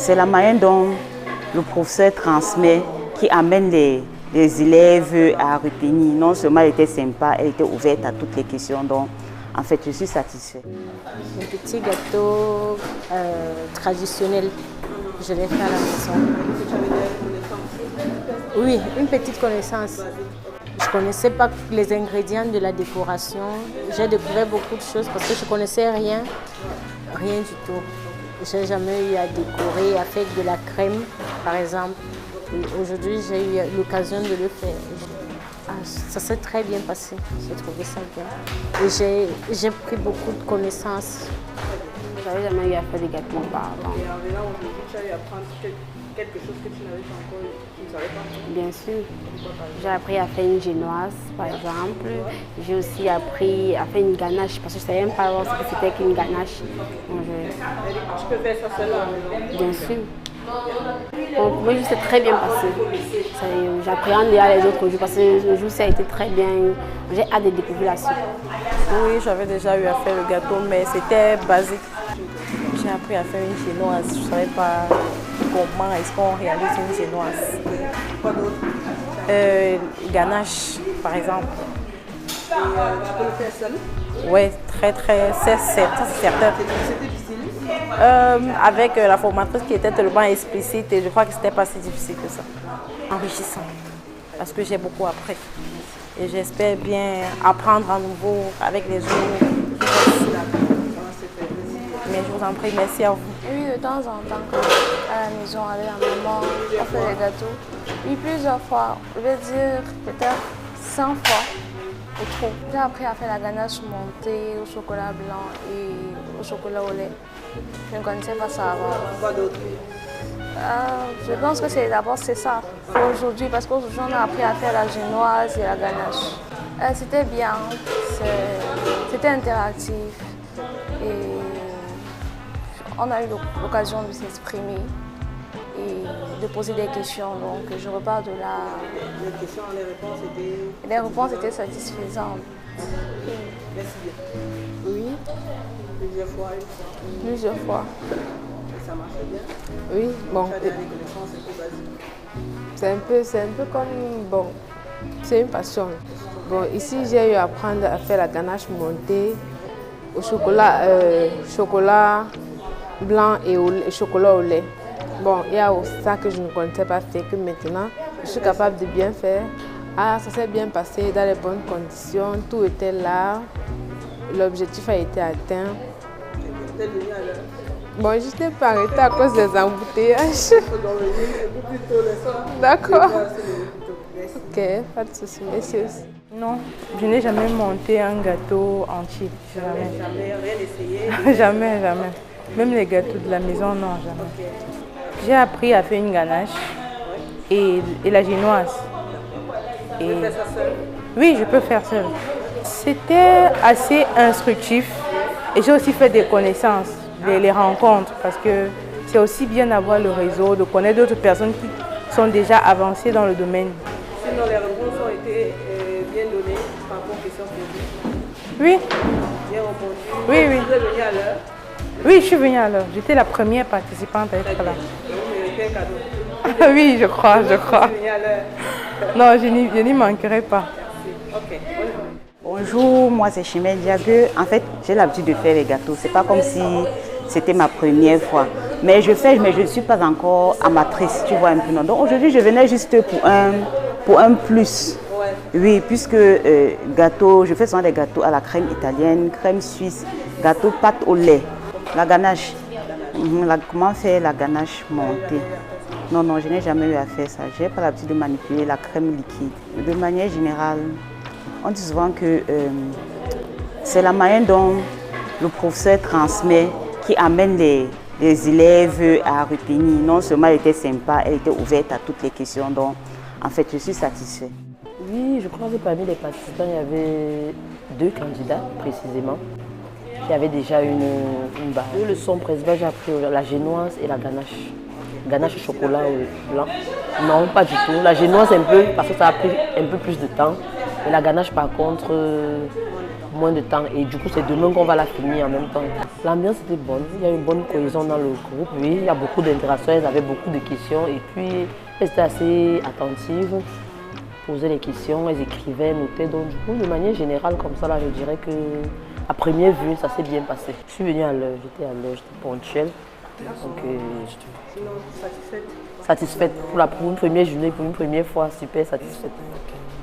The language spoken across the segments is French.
C'est la manière dont le professeur transmet qui amène les élèves à retenir. Non seulement elle était sympa, elle était ouverte à toutes les questions. Donc, en fait, je suis satisfaite. Un petit gâteau traditionnel, je l'ai fait à la maison. Oui, une petite connaissance. Je ne connaissais pas les ingrédients de la décoration. J'ai découvert beaucoup de choses parce que je ne connaissais rien du tout. Je n'ai jamais eu à décorer avec de la crème, par exemple. Aujourd'hui, j'ai eu l'occasion de le faire. Ça s'est très bien passé. J'ai trouvé ça bien. Et j'ai pris beaucoup de connaissances. Je n'avais jamais eu à faire des gâteaux auparavant. Et en venant aujourd'hui, tu as eu à apprendre quelque chose que tu n'avais pas encore, tu ne savais pas. Bien sûr. J'ai appris à faire une génoise, par exemple. J'ai aussi appris à faire une ganache, parce que je ne savais même pas ce que c'était qu'une ganache. Donc, Tu peux faire ça seul à la maison? Bien sûr. Pour moi, c'est très bien passé. J'appréhende déjà les autres jours parce que le jour, ça a été très bien. J'ai hâte de découvrir la suite. Oui, j'avais déjà eu à faire le gâteau, mais c'était basique. J'ai appris à faire une génoise. Je ne savais pas comment est-ce qu'on réalise une génoise. Quoi d'autre? Ganache, par exemple. Tu peux le faire seul? Oui, c'est certain. C'était difficile? Avec la formatrice qui était tellement explicite, et je crois que c'était pas si difficile que ça. Enrichissant, parce que j'ai beaucoup appris. Et j'espère bien apprendre à nouveau avec les autres. Mais je vous en prie, merci à vous. Oui, de temps en temps, à la maison, avec la maman, on fait des gâteaux. Oui, plusieurs fois, je vais dire peut-être 100 fois ou trop. J'ai appris à faire la ganache montée au chocolat blanc et au chocolat au lait. Je ne connaissais pas ça avant. Quoi d'autre? Je pense que d'abord c'est ça aujourd'hui, parce qu'aujourd'hui on a appris à faire la génoise et la ganache. C'était bien, c'était interactif et on a eu l'occasion de s'exprimer et de poser des questions. Donc je repars de là. Les questions, les réponses étaient... Les réponses étaient satisfaisantes. Merci bien. Oui. Plusieurs fois, une fois. Plusieurs fois. Et ça marchait bien? Oui, bon. Tu as des connaissances un peu basiques. C'est un peu comme, bon, c'est une passion. Bon, ici j'ai eu à apprendre à faire la ganache montée au chocolat, chocolat blanc et chocolat au lait. Bon, il y a ça que je ne connaissais pas faire, que maintenant je suis capable de bien faire. Ah, ça s'est bien passé dans les bonnes conditions, tout était là, l'objectif a été atteint. Tu es venu à l'heure? Bon, je n'étais pas arrêtée à cause des embouteillages. Il faut donc venir un peu plus tôt le soir. D'accord. Merci. Ok, pas de souci, merci aussi. Non, je n'ai jamais monté un gâteau entier. Jamais. Jamais rien essayé? Jamais, jamais. Même les gâteaux de la maison, non, jamais. Okay. J'ai appris à faire une ganache et la génoise. Tu peux faire ça seul? Oui, je peux faire seul. C'était assez instructif et j'ai aussi fait des connaissances, les rencontres, parce que c'est aussi bien d'avoir le réseau, de connaître d'autres personnes qui sont déjà avancées dans le domaine. Sinon, les réponses ont été bien données par rapport aux questions posées? Oui. Bien répondu? Oui, oui. Vous êtes venu à l'heure? Oui, je suis venue à l'heure. J'étais la première participante à être là. Vous méritez un cadeau? Oui, je crois, je crois. Vous êtes venu à l'heure? Non, je n'y manquerai pas. Ok. Bonjour, moi c'est Chimène Diague. En fait, j'ai l'habitude de faire les gâteaux. C'est pas comme si c'était ma première fois. Mais je fais, mais je ne suis pas encore amatrice, tu vois un peu. Non. Donc aujourd'hui, je venais juste pour un plus. Oui, puisque gâteau, je fais souvent des gâteaux à la crème italienne, crème suisse, gâteau pâte au lait, la ganache. Comment faire la ganache montée? Non, non, je n'ai jamais eu à faire ça. Je n'ai pas l'habitude de manipuler la crème liquide. De manière générale, on dit souvent que c'est la manière dont le professeur transmet qui amène les élèves à retenir. Non seulement elle était sympa, elle était ouverte à toutes les questions. Donc, en fait, je suis satisfaite. Oui, je crois que parmi les participants, il y avait 2 candidats précisément. Il y avait déjà une base. Le son principal, j'ai appris la génoise et la ganache. Ganache au chocolat blanc. Non, pas du tout. La génoise un peu, parce que ça a pris un peu plus de temps. Et la ganache, par contre, moins de temps. Et du coup, c'est demain qu'on va la finir en même temps. L'ambiance était bonne. Il y a une bonne cohésion dans le groupe. Oui, il y a beaucoup d'interactions. Elles avaient beaucoup de questions. Et puis, elles étaient assez attentives. Posaient les questions, elles écrivaient, notaient. Donc, du coup, de manière générale, comme ça, là, je dirais que à première vue, ça s'est bien passé. Je suis venue à l'heure, j'étais ponctuelle. Donc, satisfaite pour une première journée, pour une première fois, super satisfaite.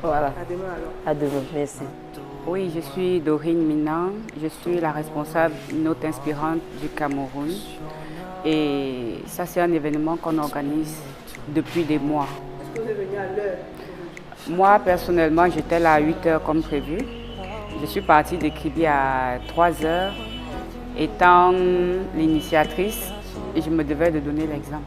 Voilà. À demain alors. À demain, merci. Oui, je suis Dorine Minan, je suis la responsable Note Inspirante du Cameroun. Et ça, c'est un événement qu'on organise depuis des mois. Est-ce que vous êtes venu à l'heure? Moi, personnellement, j'étais là à 8 h comme prévu. Je suis partie de Kribi à 3 h. Étant l'initiatrice, je me devais de donner l'exemple.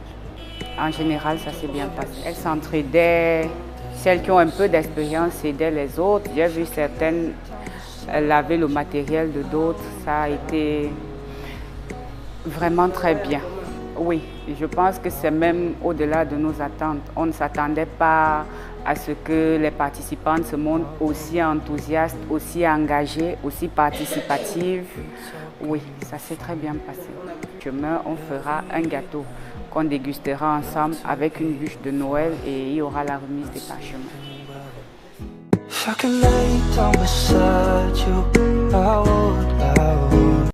En général, ça s'est bien passé. Elles s'entraidaient, celles qui ont un peu d'expérience aidaient les autres. J'ai vu certaines laver le matériel de d'autres. Ça a été vraiment très bien. Oui, je pense que c'est même au-delà de nos attentes. On ne s'attendait pas à ce que les participantes se montrent aussi enthousiastes, aussi engagées, aussi participatives. Oui, ça s'est très bien passé. Demain, on fera un gâteau qu'on dégustera ensemble avec une bûche de Noël et il y aura la remise des parchemins. If I could lay down beside you, I would.